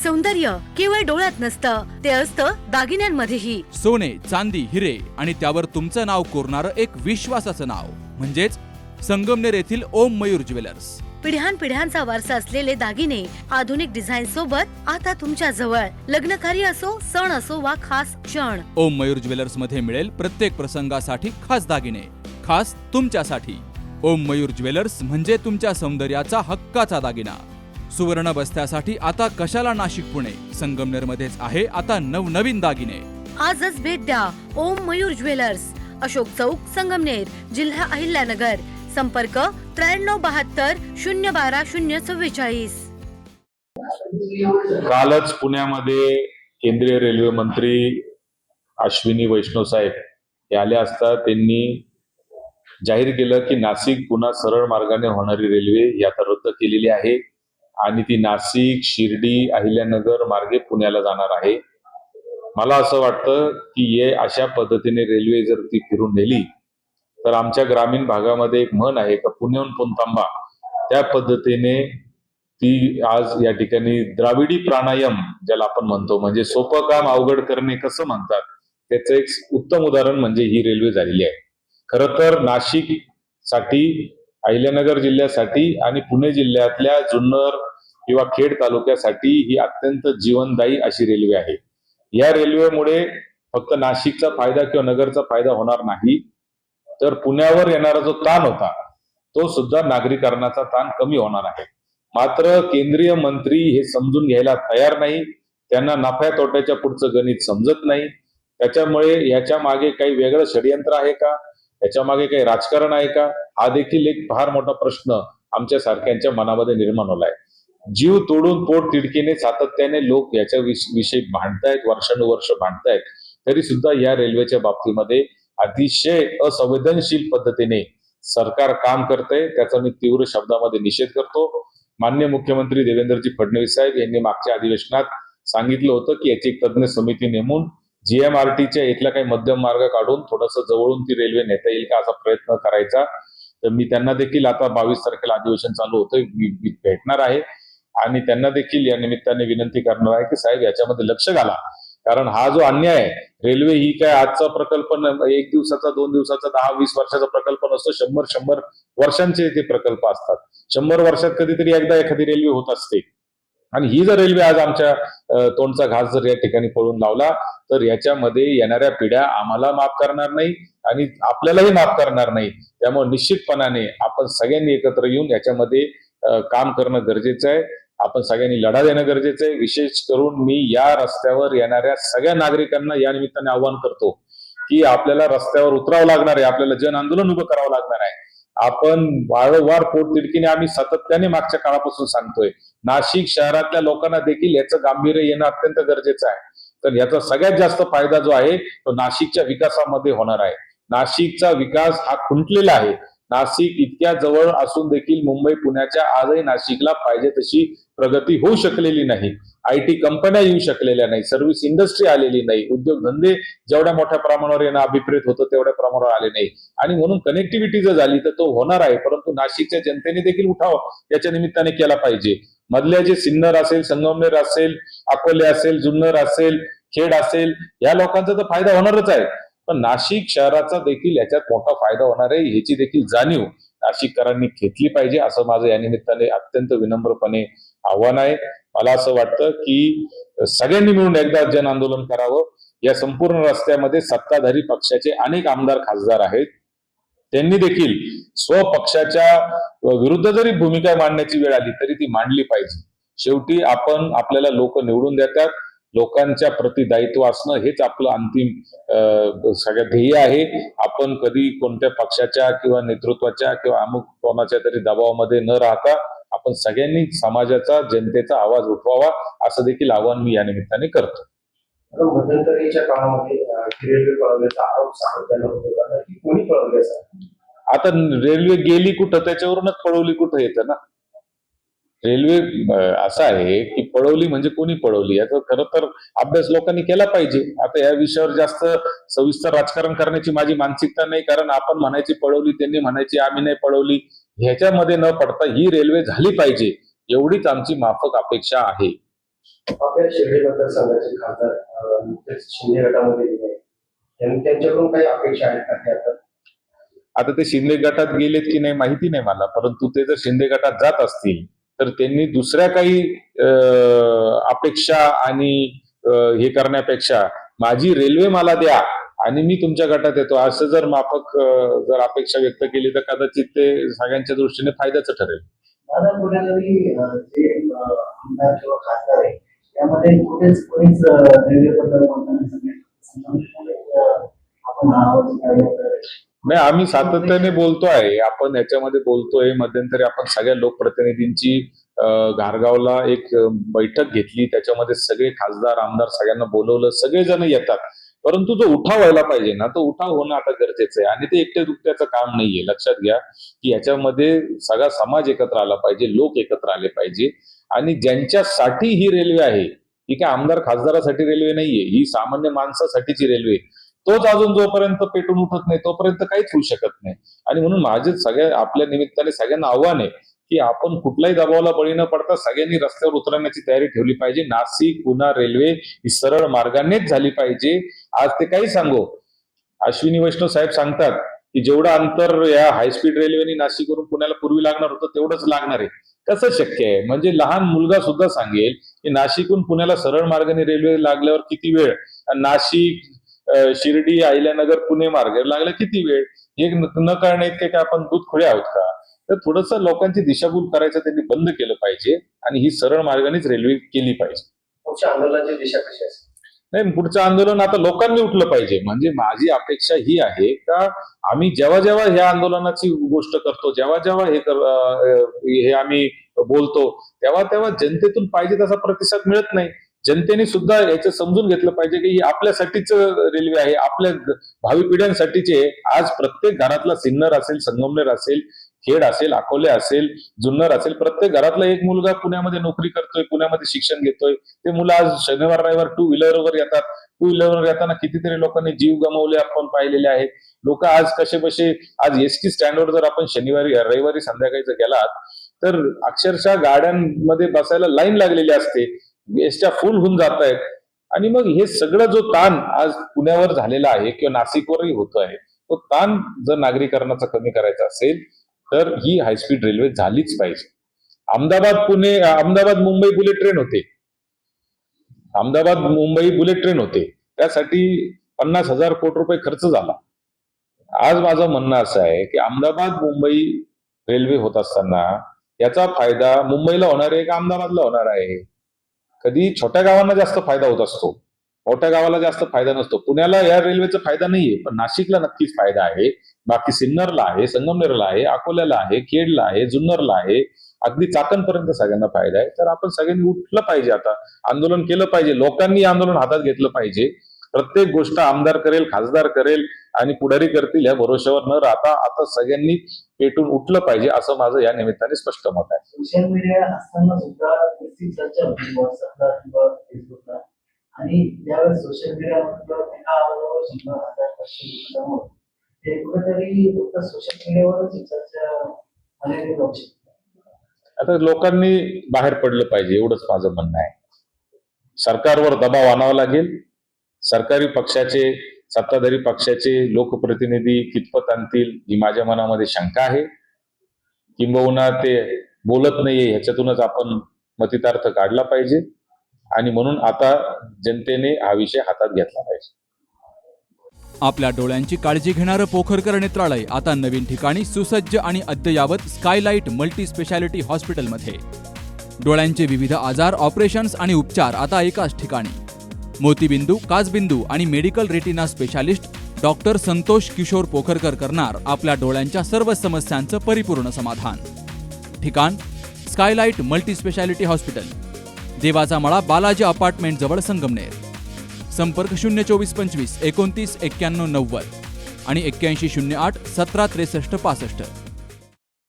सौंदर्य केवळ डोळ्यात नसतं, ते असतं दागिन्यांमध्येही. सोने, चांदी, हिरे आणि त्यावर तुमचं नाव कोरणारं एक विश्वासाचं नाव म्हणजेच संगमनेर येथील ओम मयूर ज्वेलर्स. पिढ्यानपिढ्यांचा वारसा असलेले दागिने आधुनिक डिझाईन सोबत आता तुमच्या जवळ. लग्न कार्य असो, सण असो वा खास क्षण, ओम मयूर ज्वेलर्स मध्ये मिळेल प्रत्येक प्रसंगासाठी खास दागिने, खास तुमच्यासाठी. ओम मयूर ज्वेलर्स म्हणजे तुमच्या सौंदर्याचा हक्काचा दागिना. सुवर्ण बस्त्यासाठी आता कशाला नाशिक पुणे, संगमनेर मध्येच आहे आता नवनवीन दागिने. आजच भेट द्या ओम मयूर ज्वेलर्स, अशोक चौक, संगमनेर, जिल्हा अहिल्यानगर. संपर्क 9372 012 044. कालच पुण्यामध्ये केंद्रीय रेल्वे मंत्री अश्विनी वैष्णव साहेब हे आले असता त्यांनी जाहीर केलं की नाशिक पुन्हा सरळ मार्गाने होणारी रेल्वे ही आता रद्द केलेली आहे आणि ती नाशिक, शिर्डी, अहिल्यानगर मार्गे पुण्याला जाणार आहे. मला असं वाटतं की हे अशा पद्धतीने रेल्वे जर ती फिरून नेली तर आमच्या ग्रामीण भागामध्ये एक म्हण आहे का पुण्याहून पुणतांबा, त्या पद्धतीने ती आज या ठिकाणी द्राविडी प्राणायाम ज्याला आपण म्हणतो, म्हणजे सोपं काम अवघड करणे कसं म्हणतात, त्याचं एक उत्तम उदाहरण म्हणजे ही रेल्वे झालेली आहे. खरं तर नाशिक साठी, अहिल्यानगर जिल्ह्यासाठी आणि पुणे जिल्ह्यातल्या जुन्नर किंवा खेड तालुक्यासाठी ही अत्यंत जीवनदायी अशी रेल्वे आहे. या रेल्वेमुळे फक्त नाशिकचा फायदा किंवा नगरचा फायदा होणार नाही, तर पुण्यावर येणारा जो ताण होता तो सुद्धा नागरीकरणाचा ताण कमी होणार आहे. मात्र केंद्रीय मंत्री हे समजून घ्यायला तयार नाही. त्यांना नफ्या तोट्याच्या पुढचं गणित समजत नाही. त्याच्यामुळे याच्या मागे काही वेगळं षडयंत्र आहे का, याच्या मागे काही राजकारण आहे का, हा देखील एक फार मोठा प्रश्न आमच्या सारख्यांच्या मनामध्ये निर्माण होलाय. जीव तोडून पोट तिडकीने सातत्याने लोक याच्या विषयी भांडतायत, वर्षानुवर्ष भांडतायत, तरी सुद्धा या रेल्वेच्या बाबतीमध्ये अतिशय असंवेदनशील पद्धतीने सरकार काम करतंय. त्याचा मी तीव्र शब्दामध्ये निषेध करतो. माननीय मुख्यमंत्री देवेंद्रजी फडणवीस साहेब यांनी मागच्या अधिवेशनात सांगितलं होतं की याची एक तज्ञ समिती नेमून GMRTच्या इथला काही मध्यम मार्ग काढून थोडस जवळून ती रेल्वे नेता येईल का असा प्रयत्न करायचा. तर मी त्यांना देखील आता 22 तारखेला अधिवेशन चालू होतं, मी भेटणार आहे आणि त्यांना देखील या निमित्ताने विनंती करणार आहे की साहेब याच्यामध्ये लक्ष घाला. कारण हा जो अन्याय आहे, रेल्वे ही काय आजचा प्रकल्प, एक दिवसाचा, 2 दिवसाचा, 10-20 वर्षाचा प्रकल्प नसतो. 100 वर्षांचे ते प्रकल्प असतात. 100 वर्षात कधीतरी एकदा एखादी रेल्वे होत असते. आणि ही जर रेल्वे आज आमच्या तोंडचा घास जर या ठिकाणी पळून लावला तर याच्यामध्ये येणाऱ्या पिढ्या आम्हाला माफ करणार नाही आणि आपल्यालाही माफ करणार नाही. त्यामुळे निश्चितपणाने आपण सगळ्यांनी एकत्र येऊन याच्यामध्ये काम करणं गरजेचं आहे. आपण सगळ्यांनी लढा देणं गरजेचं आहे. विशेष करून मी या रस्त्यावर येणाऱ्या सगळ्या नागरिकांना या निमित्ताने आवाहन करतो की आपल्याला रस्त्यावर उतरावं लागणार आहे, आपल्याला जन आंदोलन उभं करावं लागणार आहे. आपण वारंवार पोट तिडकीने आम्ही सातत्याने मागच्या काळापासून सांगतोय, नाशिक शहरातल्या लोकांना देखील याचं गांभीर्य येणं अत्यंत गरजेचं आहे. तर याचा सगळ्यात जास्त फायदा जो आहे तो नाशिकच्या विकासामध्ये होणार आहे. नाशिकचा विकास हा खुंटलेला आहे. नाशिक इतक्या जवळ असून देखील मुंबई पुण्याच्या आजही नाशिकला पाहिजे तशी प्रगती होऊ शकलेली नाही. IT कंपन्या येऊ शकलेल्या नाही, सर्व्हिस इंडस्ट्री आलेली नाही, उद्योगधंदे जेवढ्या मोठ्या प्रमाणावर येणं अभिप्रेत होतं तेवढ्या प्रमाणावर आले नाही. आणि म्हणून कनेक्टिव्हिटी जर झाली तर तो होणार आहे, परंतु नाशिकच्या जनतेने देखील उठाव याच्या निमित्ताने केला पाहिजे. मधल्या जे सिन्नर असेल, संगमनेर असेल, अकोले असेल, जुन्नर असेल, खेड असेल, या लोकांचा तर फायदा होणारच आहे, पण नाशिक शहराचा देखील याच्यात मोठा फायदा होणार आहे ह्याची देखील जाणीव नाशिककरांनी घेतली पाहिजे, असं माझं या निमित्ताने अत्यंत विनम्रपणे आव्हान आहे. मला असं वाटतं की सगळ्यांनी मिळून एकदा जन आंदोलन करावं. या संपूर्ण रस्त्यामध्ये सत्ताधारी पक्षाचे अनेक आमदार, खासदार आहेत. त्यांनी देखील स्वपक्षाच्या विरुद्ध जरी भूमिका मांडण्याची वेळ आली तरी ती मांडली पाहिजे. शेवटी आपल्याला लोक निवडून देतात. लोकांच्या प्रति दायित्व असणं हेच आपलं अंतिम सगळ्यात ध्येय आहे. आपण कधी कोणत्या पक्षाच्या किंवा नेतृत्वाच्या किंवा अमुक कोणाच्या तरी दबावामध्ये न राहता आपण सगळ्यांनी समाजाचा, जनतेचा आवाज उठवावा, असं देखील आवाहन मी या निमित्ताने करतो. मध्यंतरीच्या काळामध्ये रेल्वे पळवल्याचा आरोप सातत्यानं होता की कोणी पळवल्याचा. आता रेल्वे गेली कुठं त्याच्यावरूनच पळवली कुठं येतं ना. रेल्वे असं आहे की पळवली म्हणजे कोणी पळवली याचा खरं तर अभ्यास लोकांनी केला पाहिजे. आता या विषयावर जास्त सविस्तर राजकारण करण्याची माझी मानसिकता नाही, कारण आपण म्हणायची पळवली, त्यांनी म्हणायची आम्ही नाही पळवली, ह्याच्यामध्ये न पडता ही रेल्वे झाली पाहिजे एवढीच आमची माफक अपेक्षा आहे. आपल्या शिर्डी मतदारसंघाचे खासदार नुकतेच शिंदे गटामध्ये गेले आहेत. त्यांच्याकडून काही अपेक्षा आहेत का ते आता? आता ते शिंदे गटात गेलेत की नाही माहिती नाही मला, परंतु ते जर शिंदे गटात जात असतील तर त्यांनी दुसऱ्या काही अपेक्षा आणि हे करण्यापेक्षा माझी रेल्वे मला द्या आणि मी तुमच्या गटात येतो असं जर माफक जर अपेक्षा व्यक्त केली तर कदाचित ते सगळ्यांच्या दृष्टीने फायद्याचं ठरेल. दादा कुठेतरी जे आमदार किंवा खासदार आहे त्यामध्ये कुठेच कोणीच रेल्वेबद्दल आपण नाही, आम्ही सातत्याने बोलतोय, आपण याच्यामध्ये बोलतोय. मध्यंतरी आपण सगळ्या लोकप्रतिनिधींची घारगावला एक बैठक घेतली, त्याच्यामध्ये सगळे खासदार आमदार सगळ्यांना बोलवलं, सगळेजण येतात. परंतु जो उठाव व्हायला पाहिजे ना, तो उठाव होणं आता गरजेचं आहे आणि ते एकटे दुकट्याचं काम नाहीये. लक्षात घ्या की याच्यामध्ये सगळा समाज एकत्र आला पाहिजे, लोक एकत्र आले पाहिजे आणि ज्यांच्यासाठी ही रेल्वे आहे, ही काय आमदार खासदारासाठी रेल्वे नाहीये, ही सामान्य माणसासाठीची रेल्वे. तोच अजून जोपर्यंत पेटून उठत नाही तोपर्यंत काहीच होऊ शकत नाही. आणि म्हणून माझे सगळ्या आपल्या निमित्ताने सगळ्यांना आव्हान आहे की आपण कुठल्याही दबावाला बळी न पडता सगळ्यांनी रस्त्यावर उतरण्याची तयारी ठेवली पाहिजे. नाशिक पुणे रेल्वे ही सरळ मार्गानेच झाली पाहिजे. आज ते काही सांगो, अश्विनी वैष्णव साहेब सांगतात की जेवढं अंतर या हायस्पीड रेल्वेने नाशिकवरून पुण्याला पूर्वी लागणार होतं तेवढंच लागणार आहे. कसं शक्य आहे? म्हणजे लहान मुलगा सुद्धा सांगेल की नाशिकहून पुण्याला सरळ मार्गाने रेल्वे लागल्यावर किती वेळ, नाशिक शिर्डी अहिल्यानगर पुणे मार्ग लागला किती वेळ, हे न कळणे इतके काय आपण दूध खोडे आहोत का? तर थोडस लोकांची दिशाभूल करायचं त्यांनी बंद केलं पाहिजे आणि ही सरळ मार्गानेच रेल्वे केली पाहिजे. पुढच्या आंदोलनाची दिशा कशी असेल? नाही, पुढचं आंदोलन आता लोकांनी उठलं पाहिजे. म्हणजे माझी अपेक्षा ही आहे का आम्ही जेव्हा जेव्हा ह्या आंदोलनाची गोष्ट करतो, जेव्हा जेव्हा हे आम्ही बोलतो, तेव्हा तेव्हा जनतेतून पाहिजे तसा प्रतिसाद मिळत नाही. जनतेने सुद्धा याचं समजून घेतलं पाहिजे की ही आपल्यासाठीच रेल्वे आहे, आपल्या भावी पिढ्यांसाठीचे. आज प्रत्येक घरातला सिन्नर असेल, संगमनेर असेल, खेड असेल, अकोले असेल, जुन्नर असेल, प्रत्येक घरातला एक मुलगा पुण्यामध्ये नोकरी करतोय, पुण्यामध्ये शिक्षण घेतोय. ते मुलं आज शनिवार रविवार टू व्हीलरवर येतात. टू व्हीलरवर येताना कितीतरी लोकांनी जीव गमावले आपण पाहिलेले आहेत. लोक आज कसे बसे, आज एसटी स्टँडवर जर आपण शनिवारी रविवारी संध्याकाळी जर गेलात तर अक्षरशः गाड्यांमध्ये बसायला लाईन लागलेली असते, एसट्या फुल होऊन जात आहेत. आणि मग हे सगळं जो ताण आज पुण्यावर झालेला आहे किंवा नाशिकवरही होतो आहे, तो ताण जर नागरीकरणाचा कमी करायचा असेल तर ही हायस्पीड रेल्वे झालीच पाहिजे. अहमदाबाद मुंबई बुलेट ट्रेन होते, अहमदाबाद मुंबई बुलेट ट्रेन होते, त्यासाठी 50,000 कोटी रुपये खर्च झाला. आज माझं म्हणणं असं आहे की अहमदाबाद मुंबई रेल्वे होत असताना याचा फायदा मुंबईला होणार आहे का अहमदाबादला होणार आहे? कधी छोट्या गावांना जास्त फायदा होत असतो, मोठ्या गावाला जास्त फायदा नसतो. पुण्याला या रेल्वेचा फायदा नाहीये, पण नाशिकला नक्कीच फायदा आहे. बाकी सिन्नरला आहे, संगमनेरला आहे, अकोल्याला आहे, खेडला आहे, जुन्नरला आहे, अगदी चाकणपर्यंत सगळ्यांना फायदा आहे. तर आपण सगळ्यांनी उठलं पाहिजे, आता आंदोलन केलं पाहिजे, लोकांनी आंदोलन हातात घेतलं पाहिजे. प्रत्येक गोष्ट आमदार करेल, खासदार करेल आणि पुढारी करतील या भरोश्यावर न राहता आता सगळ्यांनी पेटून उठलं पाहिजे, असं माझं या निमित्ताने स्पष्ट मत आहे. सोशल मीडिया असताना सुद्धा चर्चा होती व्हॉट्सअपला किंवा फेसबुकला, आणि त्यावेळेस सोशल मीडियावर ते कुठेतरी फक्त सोशल मीडियावरच चर्चा झालेली जाऊ शकते. आता लोकांनी बाहेर पडलं पाहिजे, एवढंच माझं म्हणणं आहे. सरकारवर दबाव आणावा लागेल. सरकारी पक्षाचे, सत्ताधारी पक्षाचे लोकप्रतिनिधी कितपत आणतील ही माझ्या मनामध्ये शंका आहे. किंबहुना ते बोलत नाहीये, ह्याच्यातूनच आपण मतितार्थ काढला पाहिजे आणि म्हणून आता जनतेने हा विषय हातात घेतला पाहिजे. आपल्या डोळ्यांची काळजी घेणारं पोखरकर नेत्रालय आता नवीन ठिकाणी सुसज्ज आणि अद्ययावत स्कायलाइट मल्टी स्पेशालिटी हॉस्पिटलमध्ये. डोळ्यांचे विविध आजार, ऑपरेशन्स आणि उपचार आता एकाच ठिकाणी. मोतीबिंदू, काचबिंदू आणि medical retina specialist doctor Santosh Kishor Pokharkar करणार आपल्या डोळ्यांच्या सर्व समस्यांचं परिपूर्ण समाधान. ठिकाण स्कायलाइट मल्टी स्पेशालिटी हॉस्पिटल, देवाचा मळा, बालाजी अपार्टमेंट जवळ, संगमनेर. संपर्क 02425 29 91 90 आणि 8108 17 63 65.